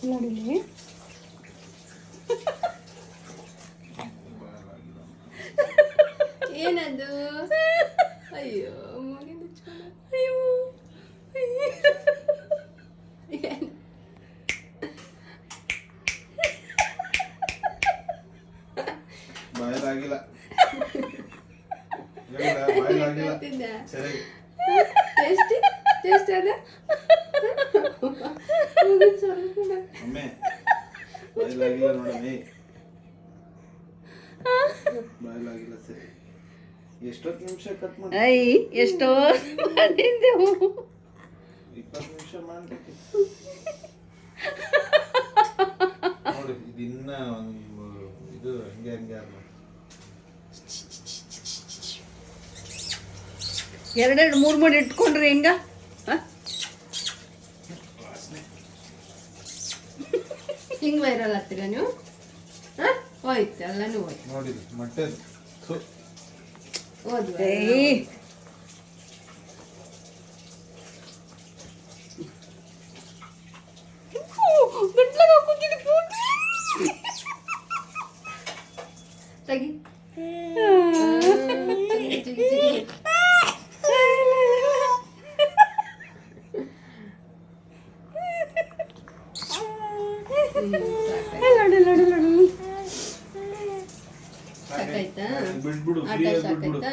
ನೋಡಿಲಿ ಏನದು? ಅಯ್ಯೋ ಮಗನ ಅಯ್ಯೋ ಬಾಯಲಾಗಿಲ್ಲ ಸರಿ ಟೇಸ್ಟ್ ಅದ ಅಮ್ಮೆ ಬಾಯಲಾಗಿಲ್ಲ ನೋಡಮ್ಮೆ ಬಾಯಲಾಗಿಲ್ಲ ಸರಿ ಎಷ್ಟೊತ್ತು ನಿಮಿಷ ಕಟ್ ಮಾಡಿ ಐ ಎಷ್ಟೋ ಮಾಡಿದ್ದೆವು 20 ನಿಮಿಷ ಮಾಡ್ಬೇಕು ನೋಡಿ ಇದಿನ್ನ ಒಂದು ಇದು ಹಂಗೆ ಹಂಗೆ ಅಲ್ಲ ಎರಡೆರಡು ಮೂರು ಮೂರು ಇಟ್ಕೊಂಡ್ರಿ ಹೆಂಗ ಹಿಂಗೆ ವೈರಲ್ ಆಗ್ತೀರ ನೀವು ಹೋಯ್ತು ಎಲ್ಲನೂ ಹೋಯ್ತು ನೋಡಿ ಮೊಟ್ಟೆ ಹೋದ್ವಿ ತೆಗಿ ಸಾಕಾಯ್ತಾ ಬಿಡ್ಬಿಡು ಆಟ ಸಾಕಾಯ್ತಾ